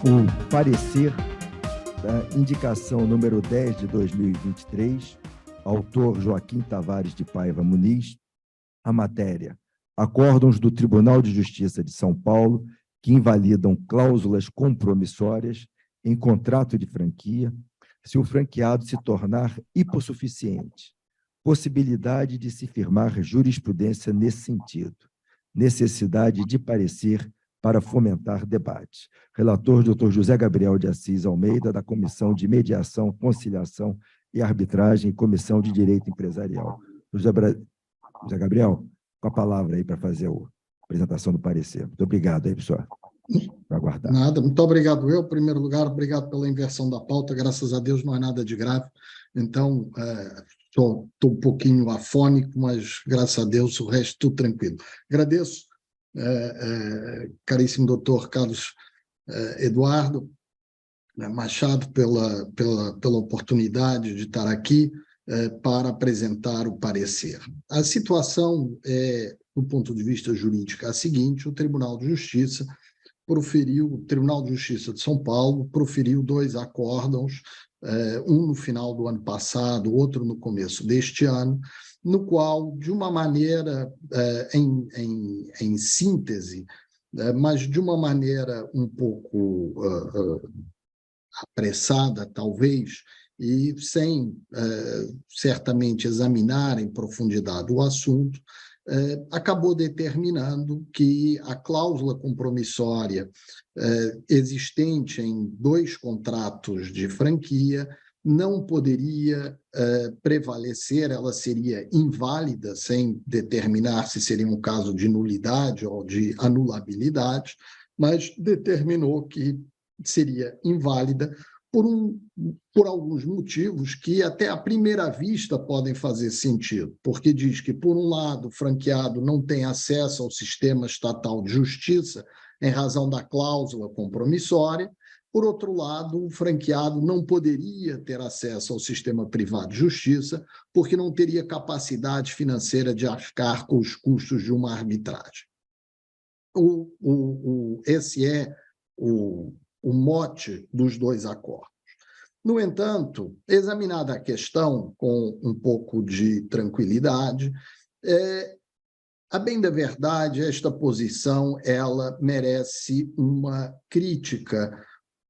o parecer da indicação número 10 de 2023, autor Joaquim Tavares de Paiva Muniz, a matéria: acórdãos do Tribunal de Justiça de São Paulo que invalidam cláusulas compromissórias em contrato de franquia se o franqueado se tornar hipossuficiente. Possibilidade de se firmar jurisprudência nesse sentido. Necessidade de parecer para fomentar debate. Relator, Dr. José Gabriel de Assis Almeida, da Comissão de Mediação, Conciliação e Arbitragem, Comissão de Direito Empresarial. José Gabriel, com a palavra aí para fazer a apresentação do parecer. Muito obrigado aí, pessoal. Para aguardar. Nada, muito obrigado eu. Em primeiro lugar, obrigado pela inversão da pauta. Graças a Deus não é nada de grave. Então, estou um pouquinho afônico, mas graças a Deus o resto tudo tranquilo. Agradeço, caríssimo doutor Carlos Eduardo Machado, pela oportunidade de estar aqui para apresentar o parecer. A situação do ponto de vista jurídico, é a seguinte: o Tribunal de Justiça de São Paulo proferiu 2 acórdãos, um no final do ano passado, outro no começo deste ano, no qual, de uma maneira, em síntese, mas de uma maneira um pouco apressada, talvez, e sem certamente examinar em profundidade o assunto, acabou determinando que a cláusula compromissória existente em 2 contratos de franquia não poderia prevalecer, ela seria inválida, sem determinar se seria um caso de nulidade ou de anulabilidade, mas determinou que seria inválida por alguns motivos que até à primeira vista podem fazer sentido, porque diz que, por um lado, o franqueado não tem acesso ao sistema estatal de justiça em razão da cláusula compromissória, por outro lado, o franqueado não poderia ter acesso ao sistema privado de justiça porque não teria capacidade financeira de arcar com os custos de uma arbitragem. Esse é o mote dos 2 acordos. No entanto, examinada a questão com um pouco de tranquilidade, a bem da verdade, esta posição ela merece uma crítica,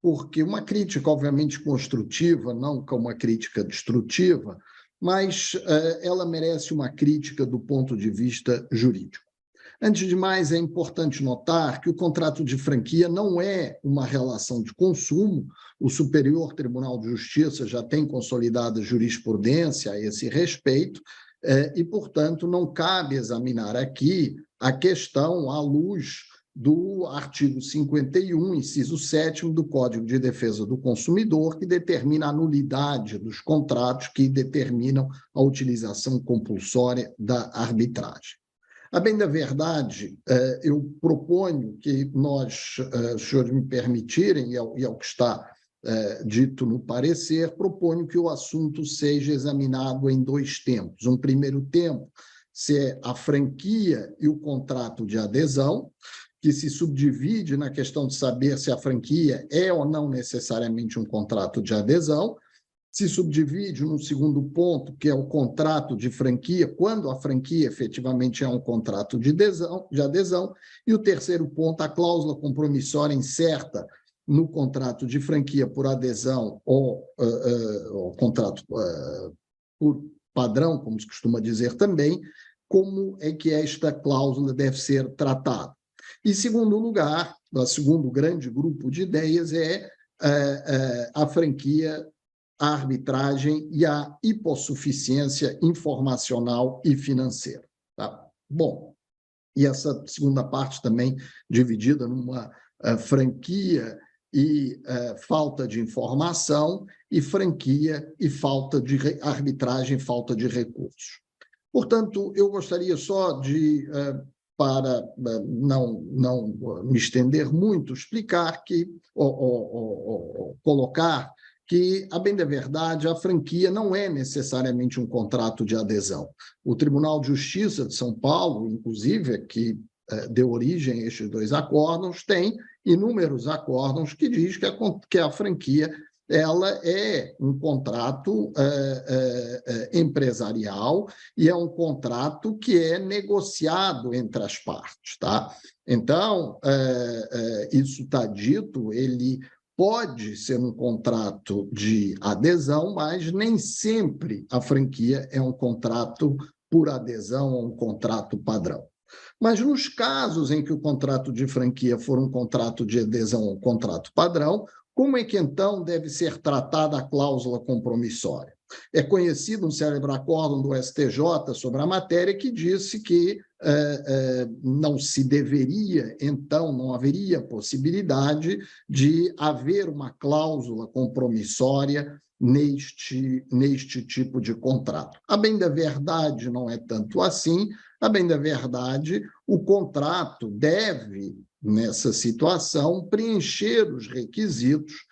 porque uma crítica, obviamente, construtiva, não como uma crítica destrutiva, mas ela merece uma crítica do ponto de vista jurídico. Antes de mais, é importante notar que o contrato de franquia não é uma relação de consumo. O Superior Tribunal de Justiça já tem consolidada jurisprudência a esse respeito e, portanto, não cabe examinar aqui a questão à luz do artigo 51, inciso 7º do Código de Defesa do Consumidor, que determina a nulidade dos contratos que determinam a utilização compulsória da arbitragem. A bem da verdade, eu proponho que nós, os senhores me permitirem, e é o que está dito no parecer, proponho que o assunto seja examinado em 2 tempos. Um primeiro tempo, se é a franquia e o contrato de adesão, que se subdivide na questão de saber se a franquia é ou não necessariamente um contrato de adesão, se subdivide num segundo ponto, que é o contrato de franquia, quando a franquia efetivamente é um contrato de adesão, e o terceiro ponto, a cláusula compromissória incerta no contrato de franquia por adesão ou contrato por padrão, como se costuma dizer também, como é que esta cláusula deve ser tratada. Em segundo lugar, o segundo grande grupo de ideias é a franquia, a arbitragem e a hipossuficiência informacional e financeira. Tá? Bom, e essa segunda parte também dividida numa franquia e falta de informação, e franquia e falta de arbitragem, falta de recursos. Portanto, eu gostaria só de, para não me estender muito, explicar que, colocar que, a bem da verdade, a franquia não é necessariamente um contrato de adesão. O Tribunal de Justiça de São Paulo, inclusive, que deu origem a estes 2 acórdãos, tem inúmeros acórdãos que diz que a franquia ela é um contrato empresarial e é um contrato que é negociado entre as partes, tá? Então, isso está dito, ele pode ser um contrato de adesão, mas nem sempre a franquia é um contrato por adesão ou um contrato padrão. Mas nos casos em que o contrato de franquia for um contrato de adesão ou um contrato padrão, como é que, então, deve ser tratada a cláusula compromissória? É conhecido um célebre acórdão do STJ sobre a matéria que disse que não se deveria, então, não haveria possibilidade de haver uma cláusula compromissória neste tipo de contrato. A bem da verdade, não é tanto assim. A bem da verdade, o contrato deve, nessa situação, preencher os requisitos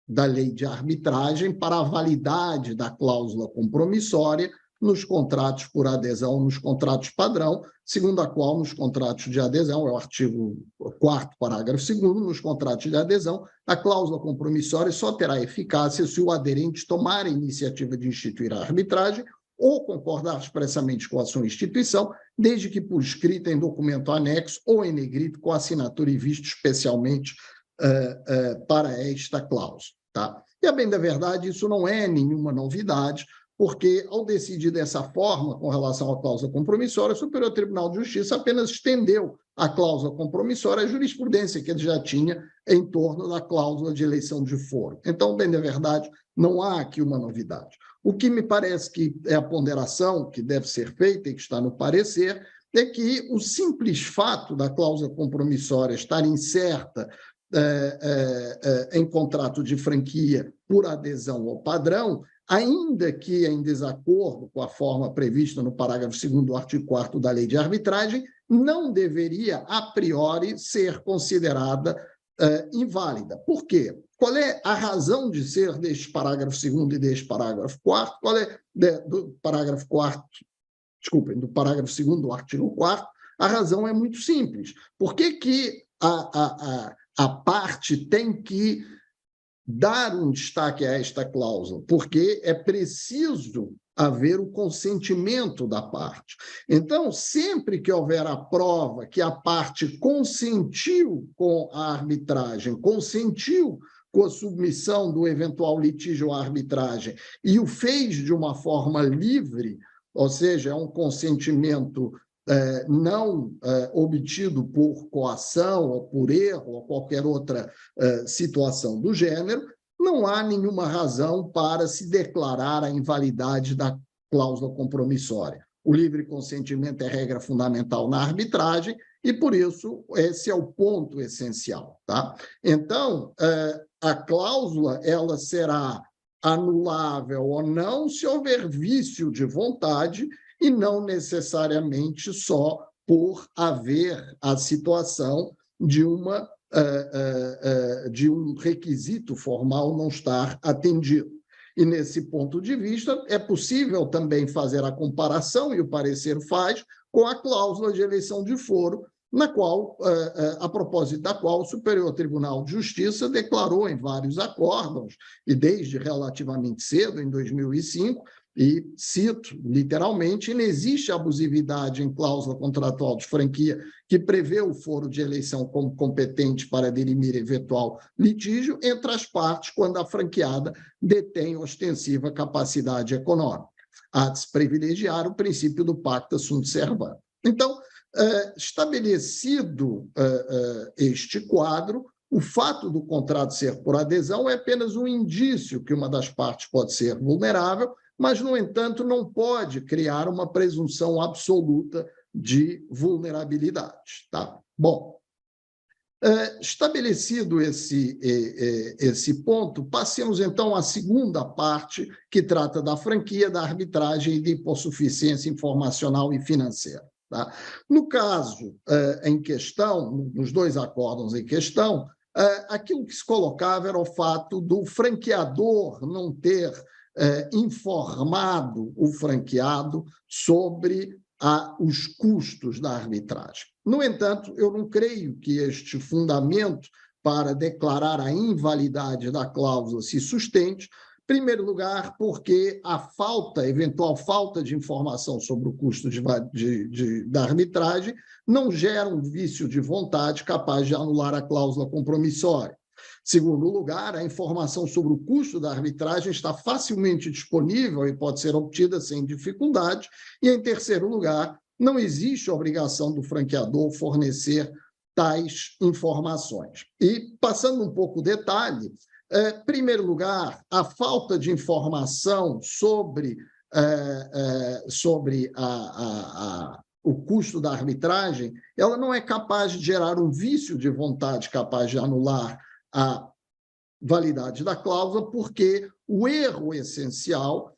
da lei de arbitragem para a validade da cláusula compromissória nos contratos por adesão, nos contratos padrão, segundo a qual, nos contratos de adesão, é o artigo 4º, parágrafo 2º, nos contratos de adesão, a cláusula compromissória só terá eficácia se o aderente tomar a iniciativa de instituir a arbitragem ou concordar expressamente com a sua instituição, desde que por escrita em documento anexo ou em negrito com assinatura e visto especialmente para esta cláusula. Tá? E, a bem da verdade, isso não é nenhuma novidade, porque, ao decidir dessa forma com relação à cláusula compromissória, o Superior Tribunal de Justiça apenas estendeu a cláusula compromissória à jurisprudência que ele já tinha em torno da cláusula de eleição de foro. Então, bem da verdade, não há aqui uma novidade. O que me parece que é a ponderação que deve ser feita e que está no parecer é que o simples fato da cláusula compromissória estar incerta em contrato de franquia por adesão ao padrão, ainda que em desacordo com a forma prevista no parágrafo 2º do artigo 4º da Lei de Arbitragem, não deveria, a priori, ser considerada inválida. Por quê? Qual é a razão de ser deste parágrafo 2º e deste parágrafo 4º? Qual é do parágrafo 4º, desculpem, do parágrafo 2º do artigo 4º? A razão é muito simples. Por que a parte tem que dar um destaque a esta cláusula? Porque é preciso haver o consentimento da parte. Então, sempre que houver a prova que a parte consentiu com a arbitragem, consentiu com a submissão do eventual litígio à arbitragem e o fez de uma forma livre, ou seja, é um consentimento não obtido por coação ou por erro ou qualquer outra situação do gênero, não há nenhuma razão para se declarar a invalidade da cláusula compromissória. O livre consentimento é regra fundamental na arbitragem e, por isso, esse é o ponto essencial. Tá? Então, a cláusula ela será anulável ou não se houver vício de vontade e não necessariamente só por haver a situação de um requisito formal não estar atendido. E, nesse ponto de vista, é possível também fazer a comparação, e o parecer faz, com a cláusula de eleição de foro, na qual, a propósito da qual o Superior Tribunal de Justiça declarou em vários acórdãos, e desde relativamente cedo, em 2005, e cito literalmente, inexiste abusividade em cláusula contratual de franquia que prevê o foro de eleição como competente para dirimir eventual litígio entre as partes quando a franqueada detém ostensiva capacidade econômica. Há de se privilegiar o princípio do pacta sunt servanda. Então, estabelecido este quadro, o fato do contrato ser por adesão é apenas um indício que uma das partes pode ser vulnerável, mas, no entanto, não pode criar uma presunção absoluta de vulnerabilidade. Tá? Bom, estabelecido esse ponto, passemos, então, à segunda parte, que trata da franquia, da arbitragem e de hipossuficiência informacional e financeira. Tá? No caso em questão, nos dois acórdãos em questão, aquilo que se colocava era o fato do franqueador não ter informado o franqueado sobre os custos da arbitragem. No entanto, eu não creio que este fundamento para declarar a invalidade da cláusula se sustente. Em primeiro lugar, porque a eventual falta de informação sobre o custo da arbitragem não gera um vício de vontade capaz de anular a cláusula compromissória. Segundo lugar, a informação sobre o custo da arbitragem está facilmente disponível e pode ser obtida sem dificuldade. E, em terceiro lugar, não existe obrigação do franqueador fornecer tais informações. E, passando um pouco o detalhe, em primeiro lugar, a falta de informação sobre o custo da arbitragem, ela não é capaz de gerar um vício de vontade capaz de anular a validade da cláusula, porque o erro essencial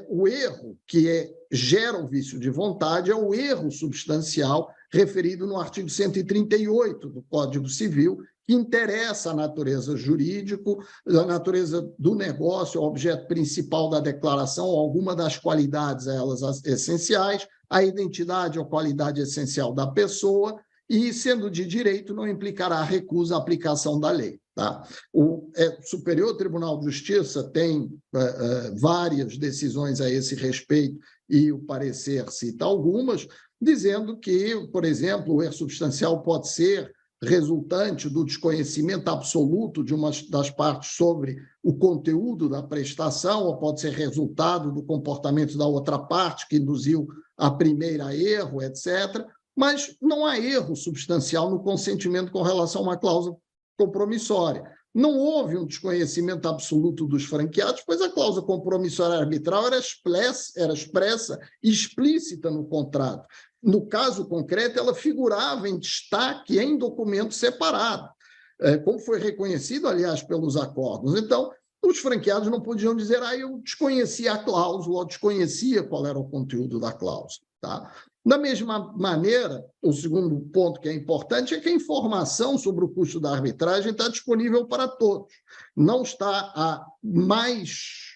o erro que gera o vício de vontade, é o erro substancial referido no artigo 138 do Código Civil, que interessa a natureza jurídica, a natureza do negócio, o objeto principal da declaração, alguma das qualidades a elas essenciais, a identidade ou qualidade essencial da pessoa, e, sendo de direito, não implicará recusa à aplicação da lei. Tá? O Superior Tribunal de Justiça tem várias decisões a esse respeito, e o parecer cita algumas, dizendo que, por exemplo, o erro substancial pode ser resultante do desconhecimento absoluto de uma das partes sobre o conteúdo da prestação, ou pode ser resultado do comportamento da outra parte que induziu a primeira a erro, etc., mas não há erro substancial no consentimento com relação a uma cláusula compromissória. Não houve um desconhecimento absoluto dos franqueados, pois a cláusula compromissória arbitral era expressa e explícita no contrato. No caso concreto, ela figurava em destaque em documento separado, como foi reconhecido, aliás, pelos acordos. Então, os franqueados não podiam dizer eu desconhecia a cláusula ou desconhecia qual era o conteúdo da cláusula. Tá? Da mesma maneira, o segundo ponto que é importante é que a informação sobre o custo da arbitragem está disponível para todos. Não está mais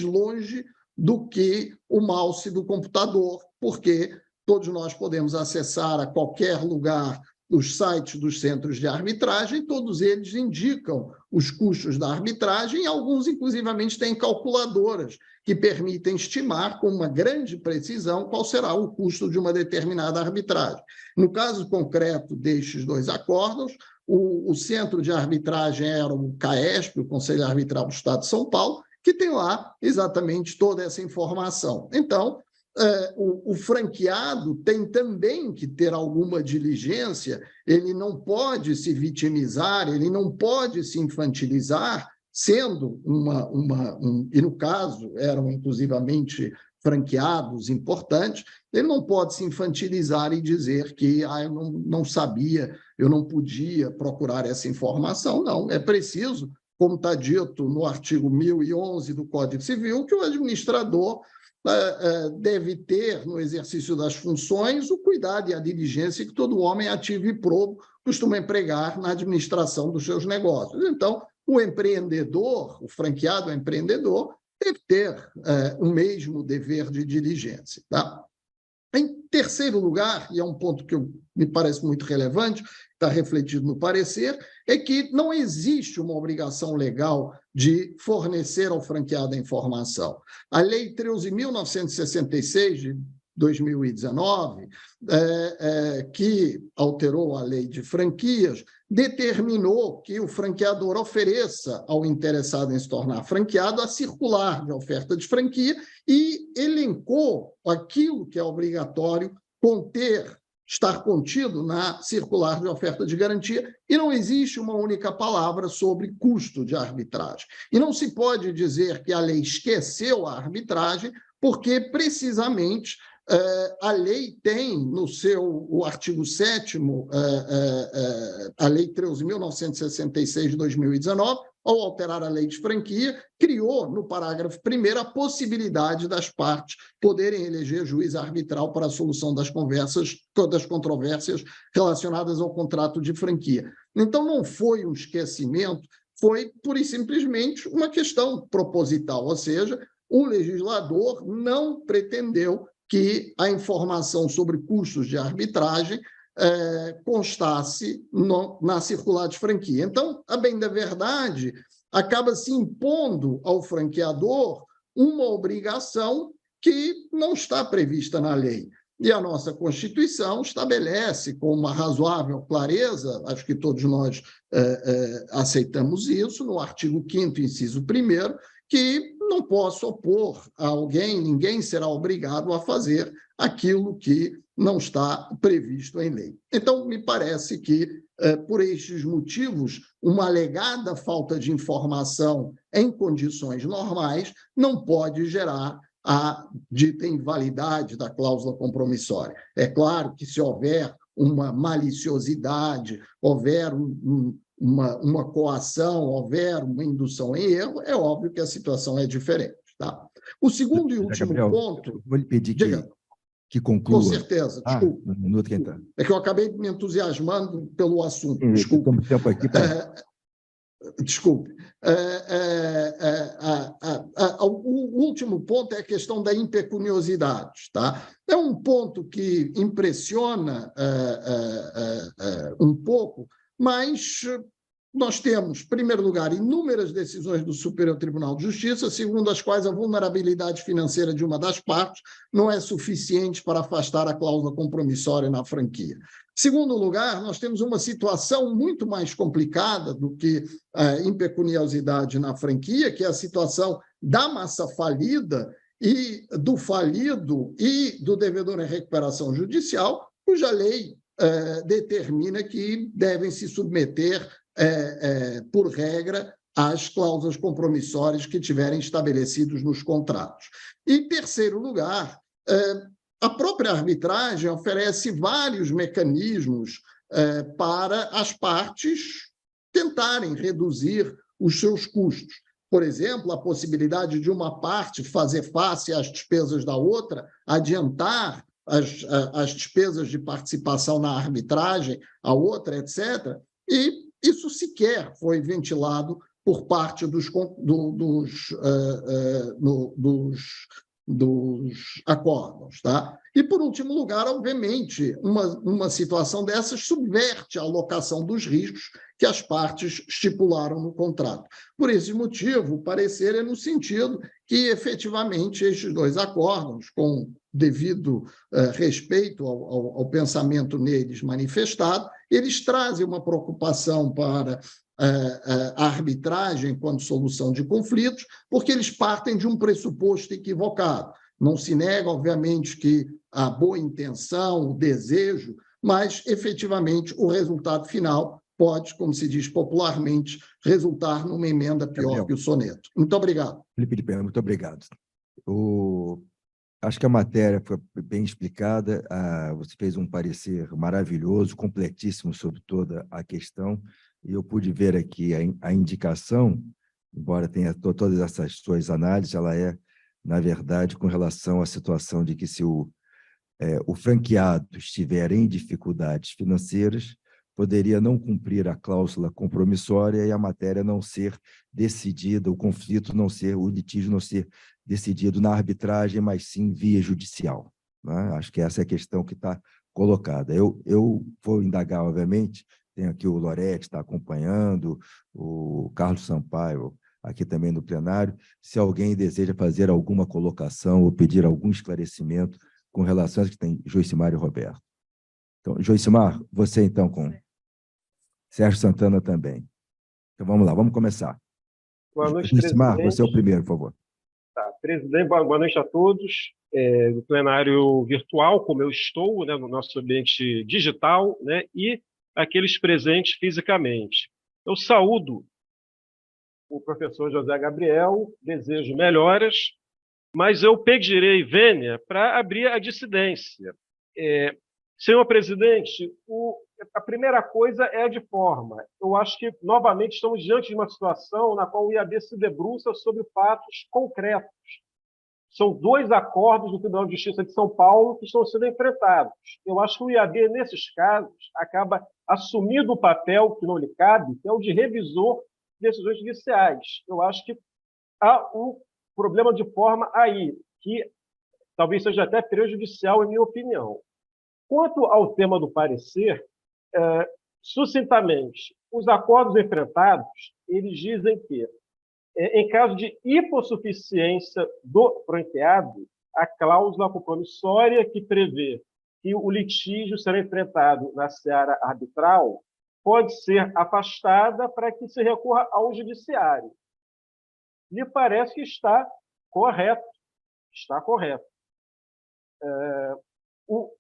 longe do que o mouse do computador, porque todos nós podemos acessar a qualquer lugar os sites dos centros de arbitragem, todos eles indicam os custos da arbitragem, e alguns, inclusivamente, têm calculadoras que permitem estimar com uma grande precisão qual será o custo de uma determinada arbitragem. No caso concreto destes dois acordos, o centro de arbitragem era o CAESP, o Conselho Arbitral do Estado de São Paulo, que tem lá exatamente toda essa informação. Então, o franqueado tem também que ter alguma diligência, ele não pode se vitimizar, ele não pode se infantilizar, sendo e no caso eram inclusivamente franqueados importantes, ele não pode se infantilizar e dizer que eu não sabia, eu não podia procurar essa informação. Não, é preciso, como está dito no artigo 1011 do Código Civil, que o administrador deve ter, no exercício das funções, o cuidado e a diligência que todo homem ativo e probo costuma empregar na administração dos seus negócios. Então, o empreendedor, o franqueado empreendedor, deve ter o mesmo dever de diligência. Tá? Em terceiro lugar, e é um ponto que me parece muito relevante, está refletido no parecer, é que não existe uma obrigação legal de fornecer ao franqueado a informação. A Lei 13.966, de 2019, que alterou a Lei de Franquias, determinou que o franqueador ofereça ao interessado em se tornar franqueado a circular de oferta de franquia e elencou aquilo que é obrigatório estar contido na circular de oferta de garantia, e não existe uma única palavra sobre custo de arbitragem. E não se pode dizer que a lei esqueceu a arbitragem, porque precisamente a lei tem o artigo 7º, a Lei 13.966 de 2019, ao alterar a lei de franquia, criou, no parágrafo 1º, a possibilidade das partes poderem eleger juiz arbitral para a solução das controvérsias relacionadas ao contrato de franquia. Então, não foi um esquecimento, foi, pura e simplesmente, uma questão proposital, ou seja, o legislador não pretendeu que a informação sobre custos de arbitragem constasse na circular de franquia. Então, a bem da verdade, acaba se impondo ao franqueador uma obrigação que não está prevista na lei. E a nossa Constituição estabelece com uma razoável clareza, acho que todos nós aceitamos isso, no artigo 5º, inciso 1º, que não posso opor a alguém, ninguém será obrigado a fazer aquilo que não está previsto em lei. Então, me parece que, por estes motivos, uma alegada falta de informação em condições normais não pode gerar a dita invalidade da cláusula compromissória. É claro que, se houver uma maliciosidade, houver uma coação, houver uma indução em erro, é óbvio que a situação é diferente. Tá? O segundo e último Gabriel, ponto... vou lhe pedir que Com conclua. certeza, desculpa. Um minuto que está. É que eu acabei me entusiasmando pelo assunto, desculpe. Estamos tempo aqui para... Desculpe. O último ponto é a questão da impecuniosidade. Tá? É um ponto que impressiona um pouco, mas nós temos, em primeiro lugar, inúmeras decisões do Superior Tribunal de Justiça, segundo as quais a vulnerabilidade financeira de uma das partes não é suficiente para afastar a cláusula compromissória na franquia. Segundo lugar, nós temos uma situação muito mais complicada do que a impecuniosidade na franquia, que é a situação da massa falida e do falido e do devedor em recuperação judicial, cuja lei determina que devem se submeter, por regra, às cláusulas compromissórias que tiverem estabelecidos nos contratos. E, em terceiro lugar, a própria arbitragem oferece vários mecanismos para as partes tentarem reduzir os seus custos. Por exemplo, a possibilidade de uma parte fazer face às despesas da outra, adiantar as despesas de participação na arbitragem, a outra, etc. E isso sequer foi ventilado por parte dos acórdãos. Tá? E, por último lugar, obviamente, uma situação dessas subverte a alocação dos riscos que as partes estipularam no contrato. Por esse motivo, o parecer é no sentido que, efetivamente, estes dois acórdãos, com devido respeito ao pensamento neles manifestado, eles trazem uma preocupação para a arbitragem enquanto solução de conflitos, porque eles partem de um pressuposto equivocado. Não se nega, obviamente, que a boa intenção, o desejo, mas, efetivamente, o resultado final pode, como se diz popularmente, resultar numa emenda pior que o soneto. Muito obrigado. Felipe de Pena, muito obrigado. Acho que a matéria foi bem explicada, você fez um parecer maravilhoso, completíssimo sobre toda a questão, e eu pude ver aqui a indicação, embora tenha todas essas suas análises, ela é, na verdade, com relação à situação de que se o franqueado estiver em dificuldades financeiras, poderia não cumprir a cláusula compromissória e a matéria não ser decidida, o conflito não ser, o litígio não ser decidido na arbitragem, mas sim via judicial. Né? Acho que essa é a questão que está colocada. Eu vou indagar, obviamente, tem aqui o Loretti, está acompanhando, o Carlos Sampaio, aqui também no plenário, se alguém deseja fazer alguma colocação ou pedir algum esclarecimento com relação a que tem Joicimar e Roberto. Então, Joicimar, você então com Sérgio Santana também. Então, vamos lá, vamos começar. Boa noite, Joicimar, presidente. você é o primeiro, por favor. Tá, presidente, boa noite a todos. No plenário virtual, como eu estou, né, no nosso ambiente digital, né, e aqueles presentes fisicamente. Eu saúdo o professor José Gabriel, desejo melhoras, mas eu pedirei vênia para abrir a dissidência. Senhor presidente, a primeira coisa é a de forma. Eu acho que, novamente, estamos diante de uma situação na qual o IAB se debruça sobre fatos concretos. São dois acordos do Tribunal de Justiça de São Paulo que estão sendo enfrentados. Eu acho que o IAB, nesses casos, acaba assumindo o papel que não lhe cabe, que é o de revisor de decisões judiciais. Eu acho que há um problema de forma aí, que talvez seja até prejudicial, em minha opinião. Quanto ao tema do parecer, sucintamente, os acordos enfrentados, eles dizem que, em caso de hipossuficiência do franqueado, a cláusula compromissória que prevê que o litígio será enfrentado na seara arbitral pode ser afastada para que se recorra ao judiciário. Me parece que está correto. Está correto.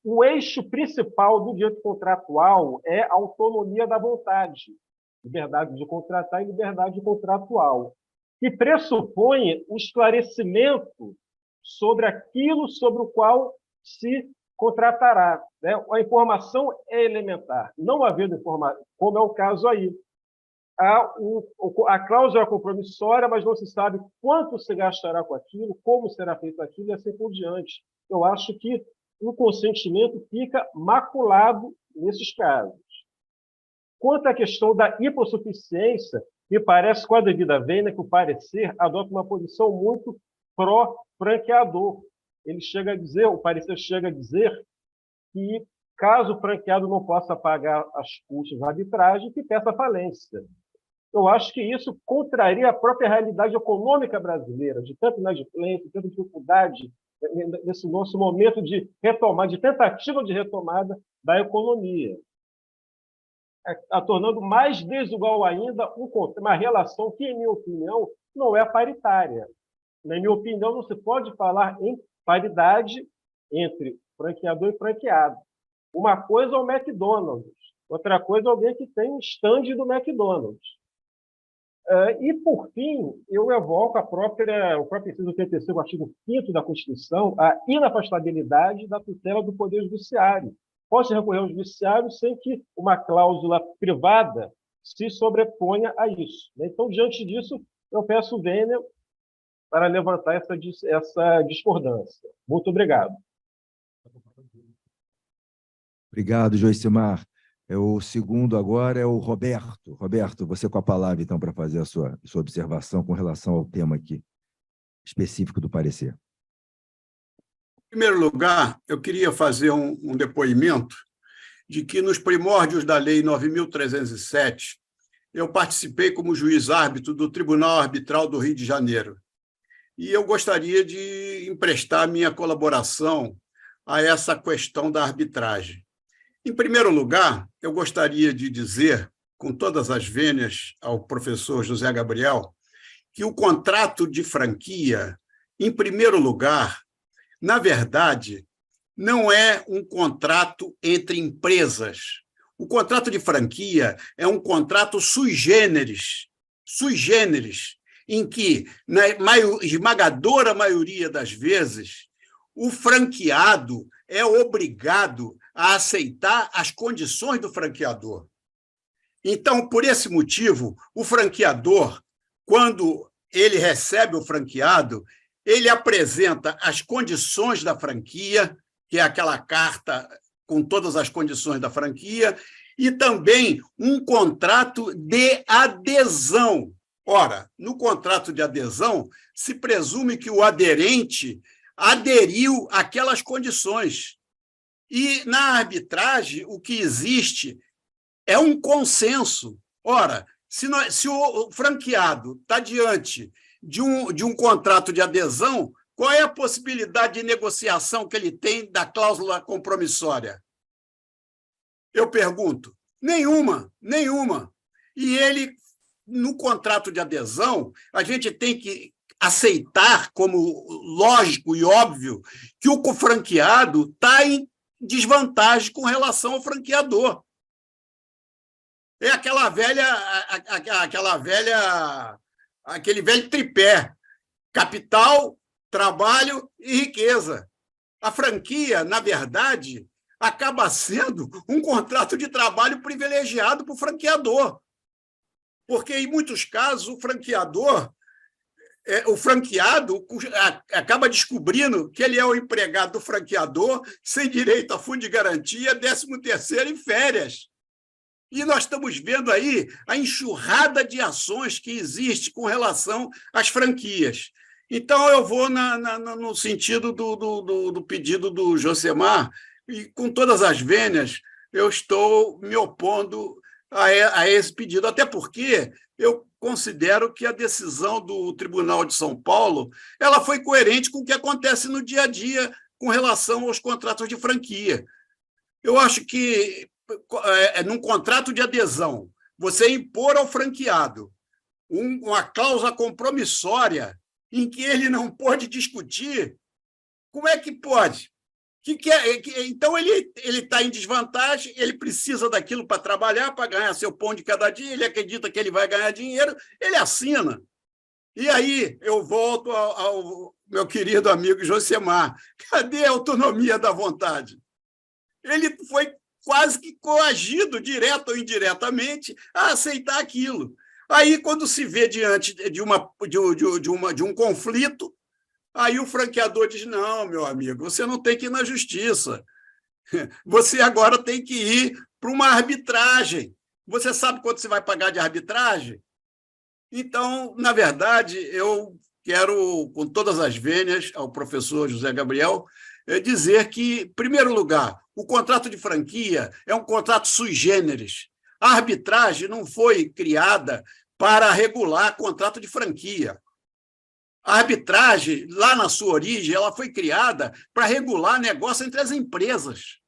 O eixo principal do direito contratual é a autonomia da vontade, liberdade de contratar e liberdade contratual, que pressupõe o esclarecimento sobre aquilo sobre o qual se contratará, né? A informação é elementar. Não havendo informação, como é o caso aí. A cláusula é compromissória, mas não se sabe quanto se gastará com aquilo, como será feito aquilo e assim por diante. Eu acho que o consentimento fica maculado nesses casos. Quanto à questão da hipossuficiência, me parece, com a devida vênia, que o parecer adota uma posição muito pró-franqueador. O parecer chega a dizer que, caso o franqueado não possa pagar as custas da arbitragem, que peça falência. Eu acho que isso contraria a própria realidade econômica brasileira, de tanto inadimplência, tanta dificuldade nesse nosso momento de retomada, de tentativa de retomada da economia, tornando mais desigual ainda uma relação que, em minha opinião, não é paritária. Na minha opinião, não se pode falar em paridade entre franqueador e franqueado. Uma coisa é o McDonald's, outra coisa é alguém que tem um stand do McDonald's. E, por fim, eu evoco o próprio inciso 85, artigo 5º da Constituição, a inafastabilidade da tutela do Poder Judiciário. Pode recorrer ao Judiciário sem que uma cláusula privada se sobreponha a isso. Então, diante disso, eu peço vênia para levantar essa discordância. Muito obrigado. Obrigado, Joicimar. O segundo agora é o Roberto. Roberto, você com a palavra, então, para fazer a sua observação com relação ao tema aqui específico do parecer. Em primeiro lugar, eu queria fazer um depoimento de que, nos primórdios da Lei 9.307, eu participei como juiz-árbitro do Tribunal Arbitral do Rio de Janeiro. E eu gostaria de emprestar minha colaboração a essa questão da arbitragem. Em primeiro lugar, eu gostaria de dizer, com todas as vênias, ao professor José Gabriel, que o contrato de franquia, em primeiro lugar, na verdade, não é um contrato entre empresas. O contrato de franquia é um contrato sui generis, em que, na esmagadora maioria das vezes, o franqueado é obrigado a aceitar as condições do franqueador. Então, por esse motivo, o franqueador, quando ele recebe o franqueado, ele apresenta as condições da franquia, que é aquela carta com todas as condições da franquia, e também um contrato de adesão. Ora, no contrato de adesão, se presume que o aderente aderiu àquelas condições. E, na arbitragem, o que existe é um consenso. Ora, se o franqueado está diante de um contrato de adesão, qual é a possibilidade de negociação que ele tem da cláusula compromissória? Eu pergunto. Nenhuma. E ele, no contrato de adesão, a gente tem que aceitar como lógico e óbvio que o franqueado está em desvantagem com relação ao franqueador. É aquele velho tripé: capital, trabalho e riqueza. A franquia, na verdade, acaba sendo um contrato de trabalho privilegiado para o franqueador. Porque, em muitos casos, o franqueado acaba descobrindo que ele é o empregado do franqueador, sem direito a fundo de garantia, 13º e férias. E nós estamos vendo aí a enxurrada de ações que existe com relação às franquias. Então, eu vou no sentido do pedido do Josemar, e com todas as vênias, eu estou me opondo a esse pedido, até porque eu considero que a decisão do Tribunal de São Paulo ela foi coerente com o que acontece no dia a dia com relação aos contratos de franquia. Eu acho que, num contrato de adesão, você impor ao franqueado uma cláusula compromissória em que ele não pode discutir, como é que pode? Então, ele está em desvantagem, ele precisa daquilo para trabalhar, para ganhar seu pão de cada dia, ele acredita que ele vai ganhar dinheiro, ele assina. E aí eu volto ao meu querido amigo Josemar. Cadê a autonomia da vontade? Ele foi quase que coagido, direto ou indiretamente, a aceitar aquilo. Aí, quando se vê diante de um conflito, aí o franqueador diz: não, meu amigo, você não tem que ir na justiça. Você agora tem que ir para uma arbitragem. Você sabe quanto você vai pagar de arbitragem? Então, na verdade, eu quero, com todas as vênias, ao professor José Gabriel, dizer que, em primeiro lugar, o contrato de franquia é um contrato sui generis. A arbitragem não foi criada para regular contrato de franquia. A arbitragem, lá na sua origem, ela foi criada para regular negócio entre as empresas.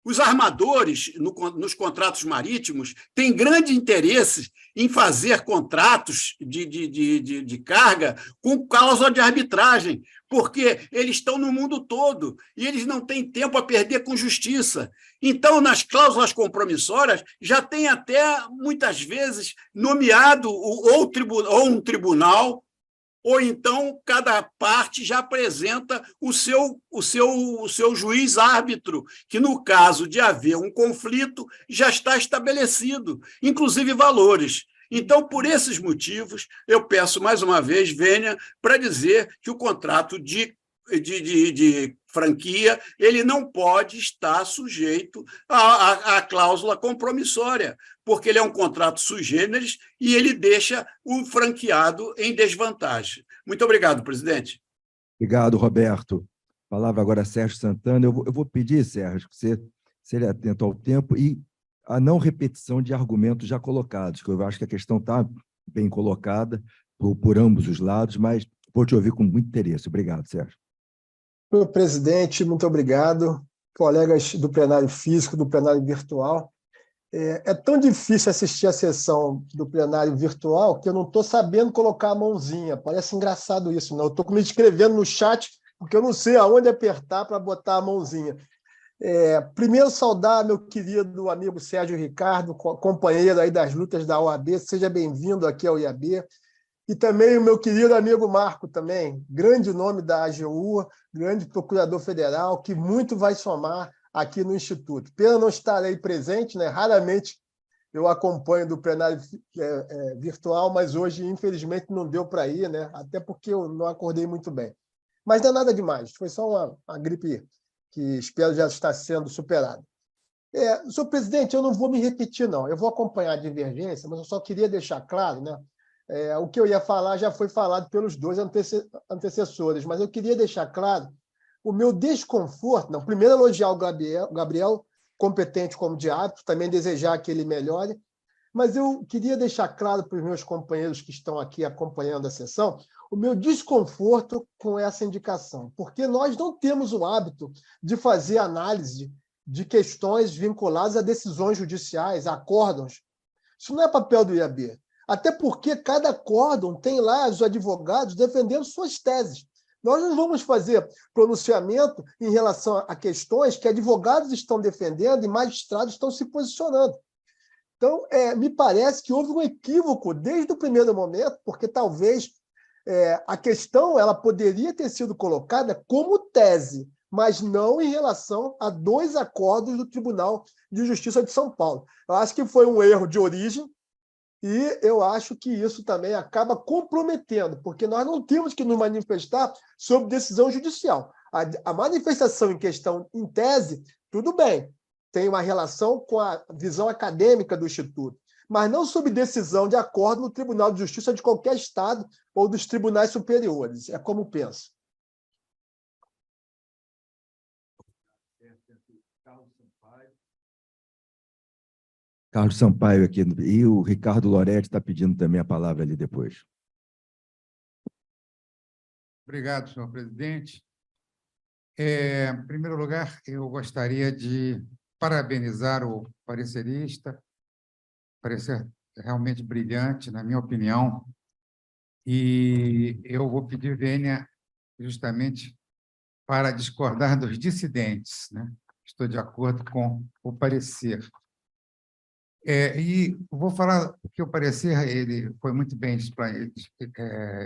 Os armadores, nos contratos marítimos, têm grande interesse em fazer contratos de carga com cláusula de arbitragem, porque eles estão no mundo todo e eles não têm tempo a perder com justiça. Então, nas cláusulas compromissórias, já tem até, muitas vezes, nomeado ou um tribunal, ou então cada parte já apresenta o seu juiz árbitro, que, no caso de haver um conflito, já está estabelecido, inclusive valores. Então, por esses motivos, eu peço mais uma vez, vênia, para dizer que o contrato de franquia ele não pode estar sujeito à cláusula compromissória, porque ele é um contrato sui generis e ele deixa o franqueado em desvantagem. Muito obrigado, presidente. Obrigado, Roberto. Palavra agora a Sérgio Santana. Eu vou pedir, Sérgio, que você seja atento ao tempo e a não repetição de argumentos já colocados, que eu acho que a questão está bem colocada por ambos os lados, mas vou te ouvir com muito interesse. Obrigado, Sérgio. Senhor presidente, muito obrigado. Colegas do plenário físico, do plenário virtual. É tão difícil assistir a sessão do plenário virtual que eu não estou sabendo colocar a mãozinha. Parece engraçado isso, não? Eu estou me escrevendo no chat porque eu não sei aonde apertar para botar a mãozinha. Primeiro, saudar meu querido amigo Sérgio Ricardo, companheiro aí das lutas da OAB. Seja bem-vindo aqui ao IAB. E também o meu querido amigo Marco, também, grande nome da AGU, grande procurador federal, que muito vai somar aqui no Instituto. Pena não estar aí presente, né? Raramente eu acompanho do plenário virtual, mas hoje, infelizmente, não deu para ir, né? Até porque eu não acordei muito bem. Mas não é nada demais, foi só uma gripe que espero já estar sendo superada. Senhor presidente, eu não vou me repetir, não. Eu vou acompanhar a divergência, mas eu só queria deixar claro, né? O que eu ia falar já foi falado pelos dois antecessores, mas eu queria deixar claro o meu desconforto. Não, primeiro, elogiar o Gabriel, competente como de hábito, também desejar que ele melhore, mas eu queria deixar claro para os meus companheiros que estão aqui acompanhando a sessão o meu desconforto com essa indicação, porque nós não temos o hábito de fazer análise de questões vinculadas a decisões judiciais, a acórdãos. Isso não é papel do IAB. Até porque cada acórdão tem lá os advogados defendendo suas teses. Nós não vamos fazer pronunciamento em relação a questões que advogados estão defendendo e magistrados estão se posicionando. Então, me parece que houve um equívoco desde o primeiro momento, porque talvez a questão ela poderia ter sido colocada como tese, mas não em relação a dois acordos do Tribunal de Justiça de São Paulo. Eu acho que foi um erro de origem, e eu acho que isso também acaba comprometendo, porque nós não temos que nos manifestar sobre decisão judicial. A manifestação em questão, em tese, tudo bem, tem uma relação com a visão acadêmica do Instituto. mas não sob decisão de acordo no Tribunal de Justiça de qualquer Estado ou dos tribunais superiores. É como penso. Carlos Sampaio aqui, e o Ricardo Loretti está pedindo também a palavra ali depois. Obrigado, senhor presidente. Em primeiro lugar, eu gostaria de parabenizar o parecerista, parecer realmente brilhante, na minha opinião, e eu vou pedir vênia justamente para discordar dos dissidentes, né? Estou de acordo com o parecer. E vou falar que o parecer ele foi muito bem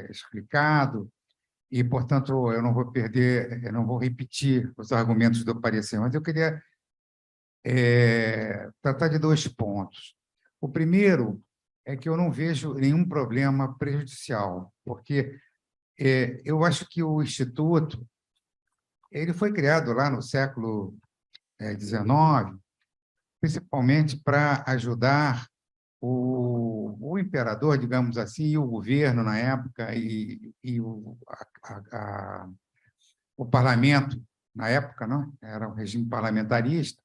explicado, e, portanto, eu não vou repetir os argumentos do parecer, mas eu queria tratar de 2 pontos. O primeiro é que eu não vejo nenhum problema prejudicial, porque eu acho que o Instituto ele foi criado lá no século XIX, principalmente para ajudar o imperador, digamos assim, e o governo na época, e o parlamento, na época, não? Era um regime parlamentarista,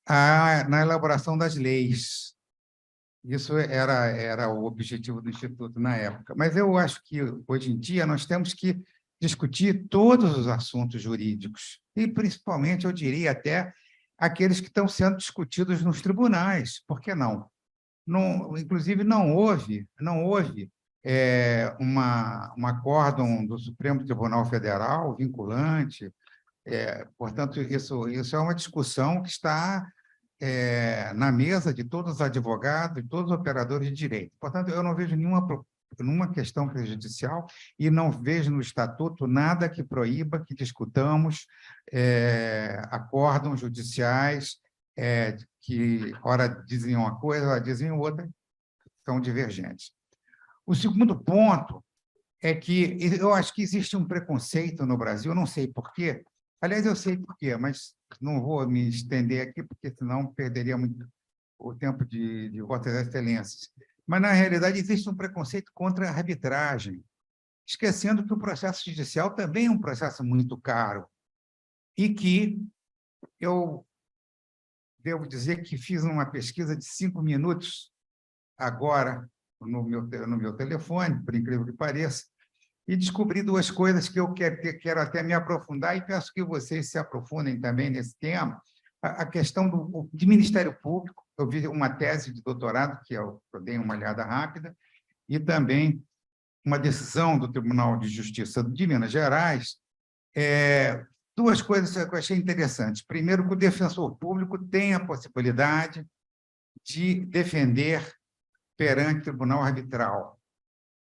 na elaboração das leis. Isso era o objetivo do Instituto na época. Mas eu acho que, hoje em dia, nós temos que discutir todos os assuntos jurídicos, e, principalmente, eu diria até aqueles que estão sendo discutidos nos tribunais. Por que não? Inclusive, não houve um acórdão do Supremo Tribunal Federal vinculante. Portanto, isso é uma discussão que está na mesa de todos os advogados e todos os operadores de direito. Portanto, eu não vejo nenhuma questão prejudicial e não vejo no Estatuto nada que proíba que discutamos acórdãos judiciais que, ora, dizem uma coisa, ora, dizem outra, são divergentes. O segundo ponto é que eu acho que existe um preconceito no Brasil, eu não sei por quê. Aliás, eu sei por quê, mas não vou me estender aqui, porque senão perderia muito o tempo de Vossas Excelências. Mas, na realidade, existe um preconceito contra a arbitragem, esquecendo que o processo judicial também é um processo muito caro e que eu devo dizer que fiz uma pesquisa de 5 minutos agora no meu telefone, por incrível que pareça, e descobri 2 coisas que eu quero até me aprofundar e peço que vocês se aprofundem também nesse tema. A questão de Ministério Público, eu vi uma tese de doutorado, que eu dei uma olhada rápida, e também uma decisão do Tribunal de Justiça de Minas Gerais. 2 coisas que eu achei interessantes. Primeiro, que o defensor público tem a possibilidade de defender perante o tribunal arbitral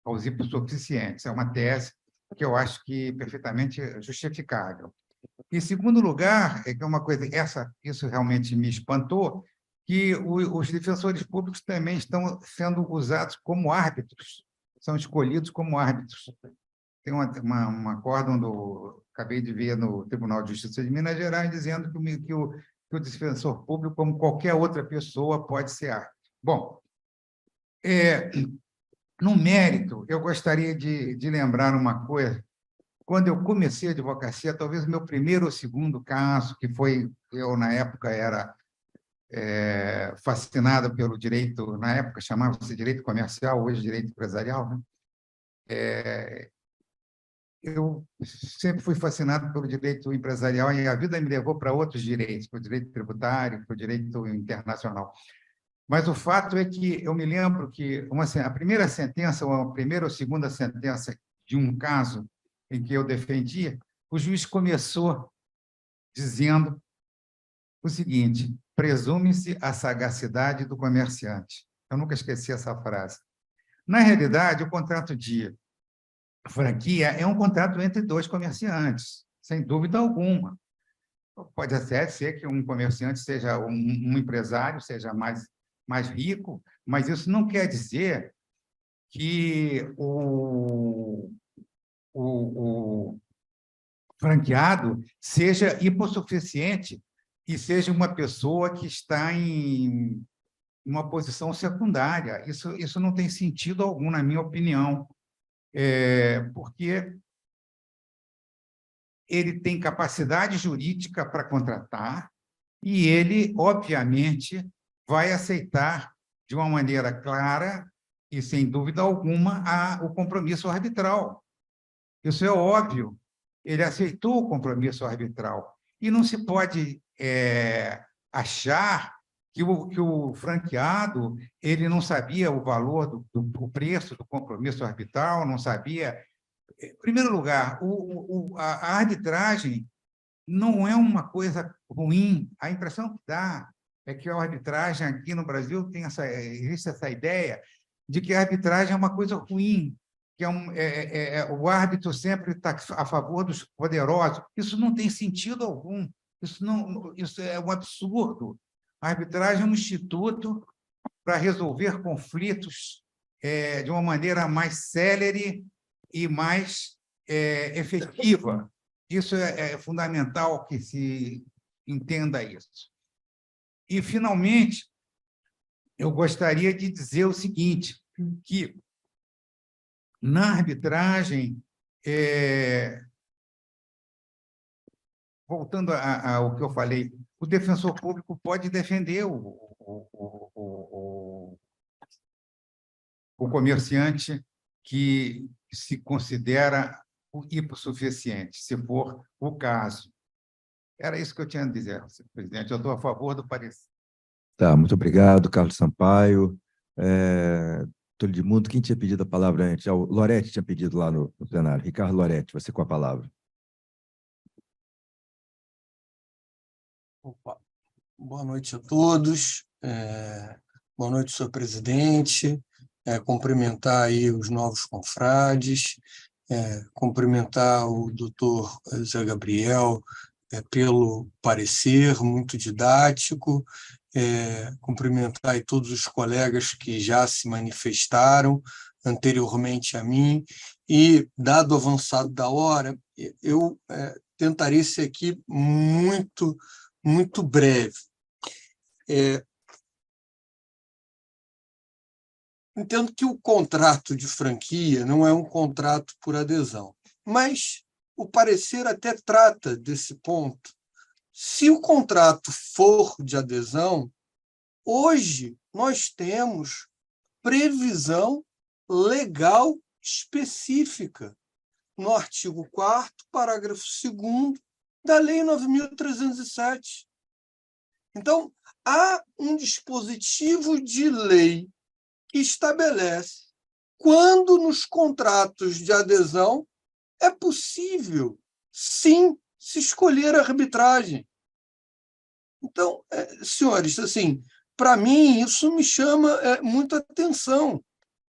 aos hipossuficientes. É uma tese que eu acho que perfeitamente justificável. Em segundo lugar, é que uma coisa, isso realmente me espantou, que os defensores públicos também estão sendo usados como árbitros, são escolhidos como árbitros. Tem um acórdão acabei de ver no Tribunal de Justiça de Minas Gerais, dizendo que o defensor público, como qualquer outra pessoa, pode ser árbitro. Bom, no mérito, eu gostaria de lembrar uma coisa. Quando eu comecei a advocacia, talvez o meu primeiro ou segundo caso, que foi, eu, na época, era fascinado pelo direito, na época chamava-se direito comercial, hoje direito empresarial, né? Eu sempre fui fascinado pelo direito empresarial e a vida me levou para outros direitos, para o direito tributário, para o direito internacional. Mas o fato é que eu me lembro que a primeira sentença, ou a primeira ou segunda sentença de um caso em que eu defendia, o juiz começou dizendo o seguinte: presume-se a sagacidade do comerciante. Eu nunca esqueci essa frase. Na realidade, o contrato de franquia é um contrato entre 2 comerciantes, sem dúvida alguma. Pode até ser que um comerciante seja um empresário, seja mais rico, mas isso não quer dizer que o franqueado seja hipossuficiente e seja uma pessoa que está em uma posição secundária. Isso não tem sentido algum, na minha opinião, porque ele tem capacidade jurídica para contratar e ele, obviamente, vai aceitar de uma maneira clara e, sem dúvida alguma, o compromisso arbitral. Isso é óbvio. Ele aceitou o compromisso arbitral. E não se pode achar que o franqueado ele não sabia o valor do preço do compromisso arbitral, não sabia. Em primeiro lugar, a arbitragem não é uma coisa ruim. A impressão que dá é que a arbitragem aqui no Brasil existe essa ideia de que a arbitragem é uma coisa ruim, que o árbitro sempre está a favor dos poderosos. Isso não tem sentido algum. Isso é um absurdo. A arbitragem é um instituto para resolver conflitos de uma maneira mais célere e mais efetiva. Isso é fundamental que se entenda isso. E, finalmente, eu gostaria de dizer o seguinte, que na arbitragem, voltando ao que eu falei, o defensor público pode defender o comerciante que se considera hipossuficiente, se for o caso. Era isso que eu tinha a dizer, senhor presidente. Eu estou a favor do parecer. Tá, muito obrigado, Carlos Sampaio. Túlio de Mundo, quem tinha pedido a palavra antes? O Loretti tinha pedido lá no plenário. Ricardo Loretti, você com a palavra. Opa. Boa noite a todos. Boa noite, senhor presidente. Cumprimentar aí os novos confrades, cumprimentar o doutor Zé Gabriel pelo parecer muito didático, cumprimentar aí todos os colegas que já se manifestaram anteriormente a mim, e, dado o avançado da hora, eu tentarei ser aqui muito breve. Entendo que o contrato de franquia não é um contrato por adesão, mas o parecer até trata desse ponto. Se o contrato for de adesão, hoje nós temos previsão legal específica no artigo 4º, parágrafo 2º da Lei 9.307. Então, há um dispositivo de lei que estabelece quando nos contratos de adesão é possível, sim, se escolher a arbitragem. Então, senhores, assim, para mim, isso me chama muita atenção.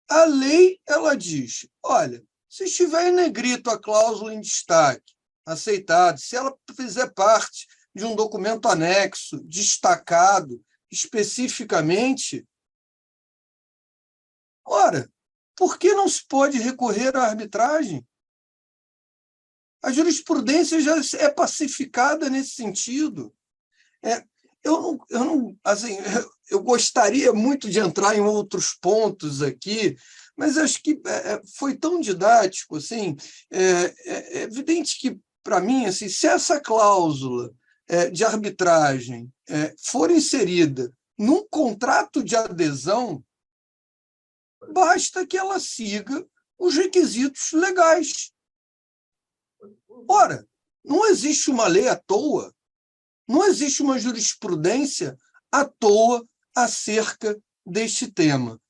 A lei, ela diz, olha, se estiver em negrito a cláusula em destaque, aceitado, se ela fizer parte de um documento anexo, destacado especificamente, ora, por que não se pode recorrer à arbitragem? A jurisprudência já é pacificada nesse sentido. Eu gostaria muito de entrar em outros pontos aqui, mas acho que foi tão didático. Assim, é evidente que, para mim, assim, se essa cláusula de arbitragem for inserida num contrato de adesão, basta que ela siga os requisitos legais. Ora, não existe uma lei à toa, não existe uma jurisprudência à toa acerca deste tema.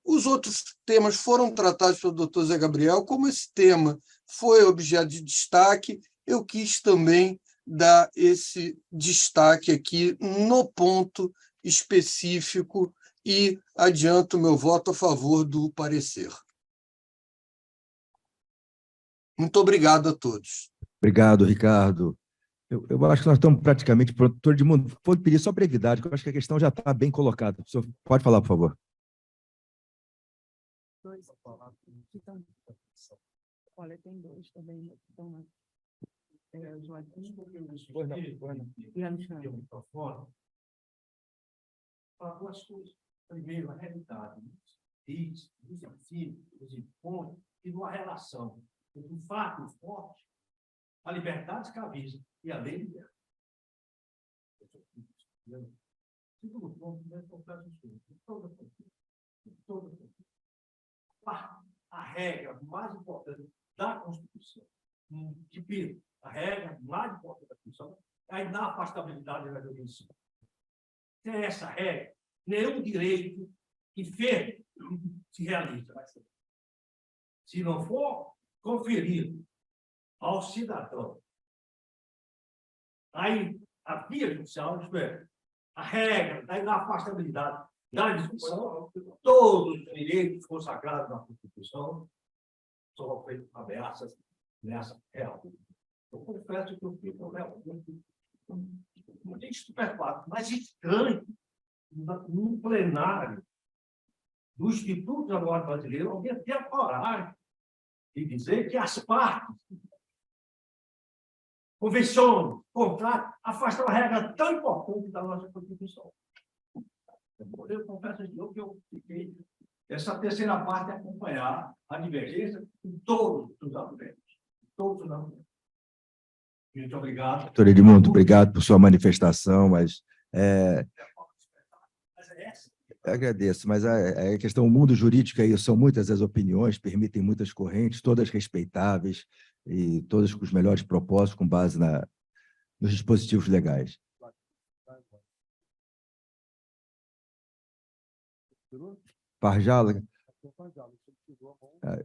Os outros temas foram tratados pelo doutor Zé Gabriel. Como esse tema foi objeto de destaque, eu quis também dar esse destaque aqui no ponto específico e adianto meu voto a favor do parecer. Muito obrigado a todos. Obrigado, Ricardo. Eu acho que nós estamos praticamente pronto. Túlio de Mundo, vou pedir só brevidade, porque eu acho que a questão já está bem colocada. O senhor pode falar, por favor. Olha, tem dois também. Então, primeiro, a realidade nos ensina, nos impõe, e numa relação entre o fato forte, a liberdade escraviza e a lei liberta. Segundo ponto, né, a regra mais importante da Constituição, repito, a regra mais importante da Constituição é a inafastabilidade da jurisdição. Sem essa regra, nenhum direito enfermo se realiza. Se não for conferido ao cidadão aí a via judicial, espera, a regra da inafastabilidade da discussão, todos os direitos consagrados na Constituição são feitos ameaças nessa real. Eu confesso que eu fico realmente muito estupefato, mas estranho, num plenário do Instituto de Advogado Brasileiro, alguém ter a coragem de dizer que as partes convencionam, contrato, afastam a regra tão importante da nossa Constituição. Eu confesso que eu fiquei essa terceira parte acompanhar a divergência em todos os argumentos. Todos os argumentos. Muito obrigado. Doutor Edmundo, obrigado por sua manifestação, mas agradeço, mas a questão, o mundo jurídico aí são muitas as opiniões, permitem muitas correntes, todas respeitáveis e todas com os melhores propósitos, com base nos dispositivos legais. Farjala,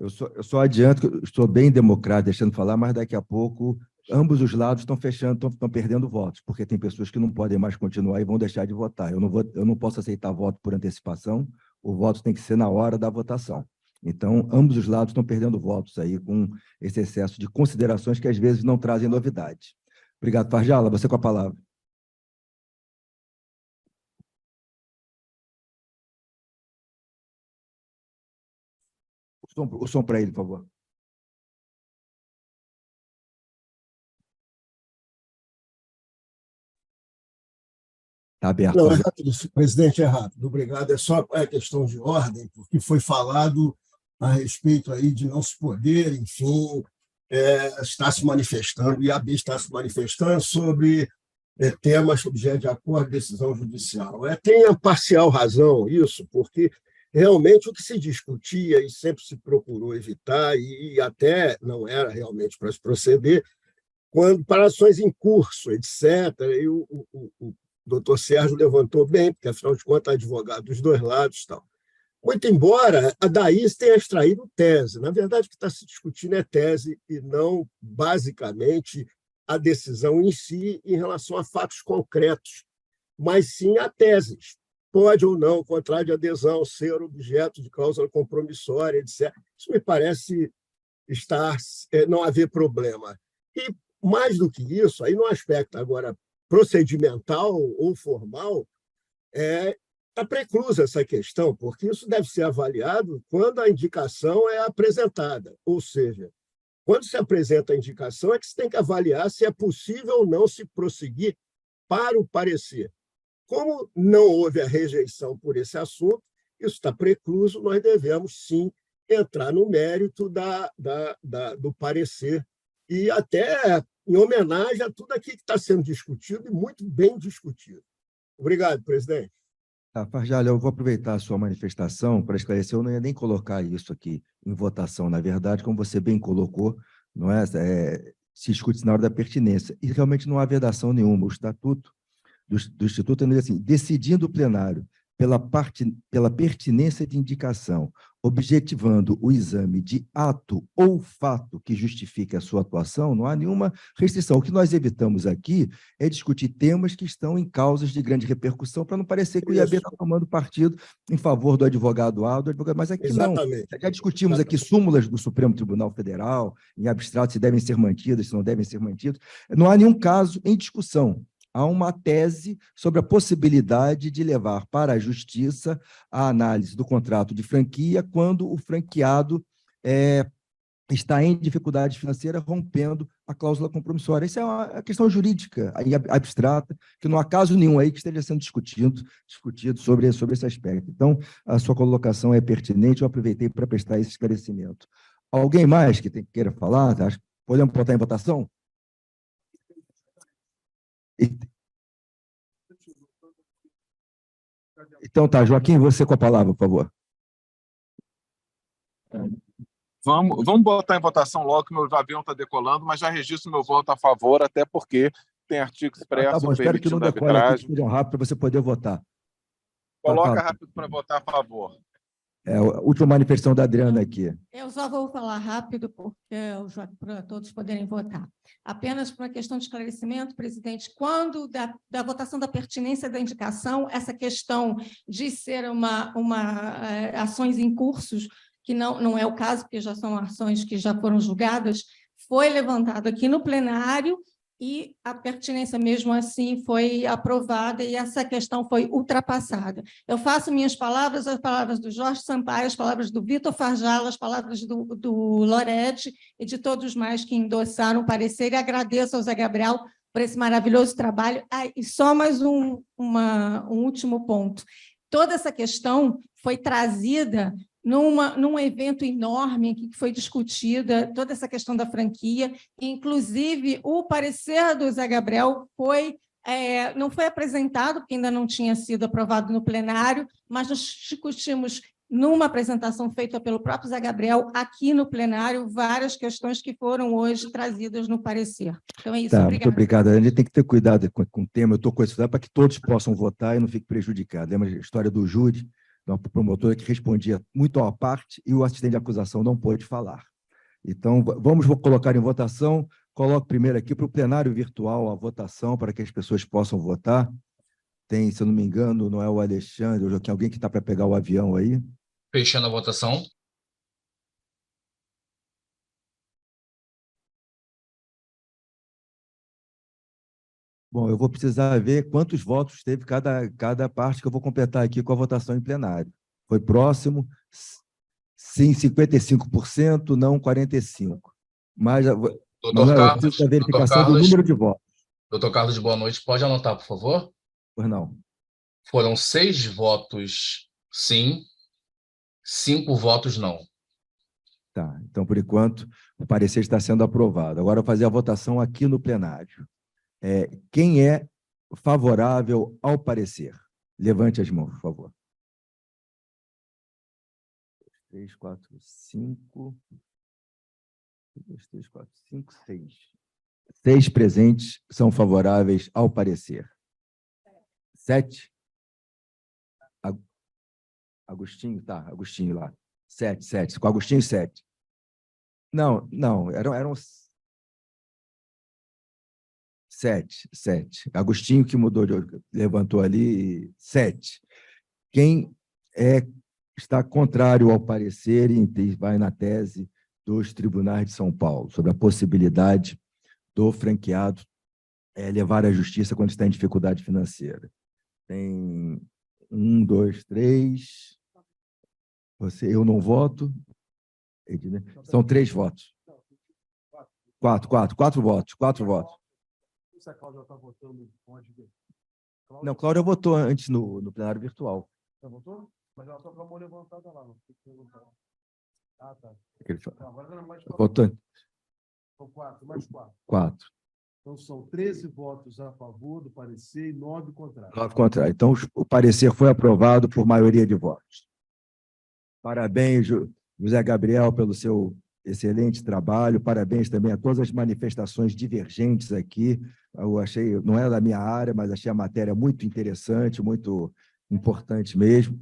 eu só adianto que eu estou bem democrático, deixando falar, mas daqui a pouco ambos os lados estão fechando, estão perdendo votos, porque tem pessoas que não podem mais continuar e vão deixar de votar. Eu não posso aceitar voto por antecipação, o voto tem que ser na hora da votação. Então, ambos os lados estão perdendo votos aí com esse excesso de considerações que às vezes não trazem novidade. Obrigado, Farjala. Você com a palavra. O som para ele, por favor. Está aberto. Não, é rápido, presidente, é rápido. Obrigado. É só a questão de ordem, porque foi falado a respeito aí de não se poder, enfim, estar se manifestando, e a AB está se manifestando sobre temas objeto de acordo, decisão judicial. Tem a parcial razão isso, porque realmente o que se discutia e sempre se procurou evitar, e até não era realmente para se proceder, quando para ações em curso, etc., e o doutor Sérgio levantou bem, porque, afinal de contas, é advogado dos dois lados. Tal. Muito embora a DAIS tenha extraído tese. Na verdade, o que está se discutindo é tese e não, basicamente, a decisão em si em relação a fatos concretos, mas sim a teses. Pode ou não o contrato de adesão ser objeto de cláusula compromissória, etc. Isso me parece não haver problema. E, mais do que isso, aí no aspecto agora procedimental ou formal, está preclusa essa questão, porque isso deve ser avaliado quando a indicação é apresentada. Ou seja, quando se apresenta a indicação, é que se tem que avaliar se é possível ou não se prosseguir para o parecer. Como não houve a rejeição por esse assunto, isso está precluso, nós devemos, sim, entrar no mérito do parecer e até em homenagem a tudo aqui que está sendo discutido e muito bem discutido. Obrigado, presidente. Farjala, eu vou aproveitar a sua manifestação para esclarecer, eu não ia nem colocar isso aqui em votação, na verdade, como você bem colocou, não é? Se discute na hora da pertinência, e realmente não há vedação nenhuma. O estatuto do Instituto diz assim, decidindo o plenário pela pertinência de indicação, objetivando o exame de ato ou fato que justifique a sua atuação, não há nenhuma restrição. O que nós evitamos aqui é discutir temas que estão em causas de grande repercussão, para não parecer que o IAB está tomando partido em favor do advogado A, do advogado, mas aqui Exatamente. não. Já discutimos aqui súmulas do Supremo Tribunal Federal, em abstrato, se devem ser mantidas, se não devem ser mantidas. Não há nenhum caso em discussão. Há uma tese sobre a possibilidade de levar para a justiça a análise do contrato de franquia quando o franqueado está em dificuldade financeira, rompendo a cláusula compromissória. Isso é uma questão jurídica abstrata, que não há caso nenhum aí que esteja sendo discutido sobre esse aspecto. Então, a sua colocação é pertinente, eu aproveitei para prestar esse esclarecimento. Alguém mais que queira falar? Podemos botar em votação? Então, tá, Joaquim, você com a palavra, por favor. Vamos botar em votação logo, que meu avião está decolando, mas já registro meu voto a favor, até porque tem artigo expresso Tá bom, espero que não decole aqui, que seja rápido para você poder votar. Coloca rápido para votar a favor. É a última manifestação da Adriana aqui. Eu só vou falar rápido, para todos poderem votar. Apenas para uma questão de esclarecimento, presidente, quando da votação da pertinência da indicação, essa questão de ser ações em cursos, que não é o caso, porque já são ações que já foram julgadas, foi levantado aqui no plenário e a pertinência, mesmo assim, foi aprovada e essa questão foi ultrapassada. Eu faço minhas palavras, as palavras do Jorge Sampaio, as palavras do Vitor Farjala, as palavras do Loretti e de todos mais que endossaram o parecer, e agradeço ao Zé Gabriel por esse maravilhoso trabalho. E só mais um último ponto. Toda essa questão foi trazida num evento enorme que foi discutida toda essa questão da franquia, inclusive o parecer do Zé Gabriel não foi apresentado, porque ainda não tinha sido aprovado no plenário, mas nós discutimos numa apresentação feita pelo próprio Zé Gabriel, aqui no plenário, várias questões que foram hoje trazidas no parecer. Então é isso, tá, obrigada. Muito obrigado. A gente tem que ter cuidado com o tema, eu estou com esse para que todos possam votar e não fique prejudicado. Lembra a história do júri, uma promotora que respondia muito à parte e o assistente de acusação não pôde falar. Então, vamos colocar em votação. Coloco primeiro aqui para o plenário virtual a votação para que as pessoas possam votar. Tem, se eu não me engano, não é o Alexandre, ou alguém que está para pegar o avião aí. Fechando a votação. Bom, eu vou precisar ver quantos votos teve cada parte que eu vou completar aqui com a votação em plenário. Foi próximo? Sim, 55%, não 45%. Mas, Manuel, eu preciso da verificação do número de votos. Doutor Carlos, boa noite. Pode anotar, por favor? Pois não. Foram 6 votos sim, 5 votos não. Tá, então, por enquanto, o parecer está sendo aprovado. Agora, eu vou fazer a votação aqui no plenário. Quem é favorável ao parecer? Levante as mãos, por favor. 3, 4, 5. 2, 3, 4, 5, 6. 6 presentes são favoráveis ao parecer. 7? Agostinho, tá, Agostinho lá. 7. Com Agostinho, 7. Não, eram 7. Agostinho que levantou ali, 7. Quem está contrário ao parecer e vai na tese dos tribunais de São Paulo, sobre a possibilidade do franqueado levar à justiça quando está em dificuldade financeira? Tem 1, 2, 3. Eu não voto. São 3 votos. 4 votos. 4 votos. Se a Cláudia está votando, pode ver. Não, Cláudia votou antes no plenário virtual. Já votou? Mas ela está com a mão levantada lá. Não tem que perguntar. Ah, tá. Agora não é mais 4. Votou. São 4, mais 4. 4. Então, são 13 votos a favor do parecer e 9 contrários. 9 contrários. Então, o parecer foi aprovado por maioria de votos. Parabéns, José Gabriel, pelo seu excelente trabalho. Parabéns também a todas as manifestações divergentes aqui. Eu achei, não é da minha área, mas achei a matéria muito interessante, muito importante mesmo.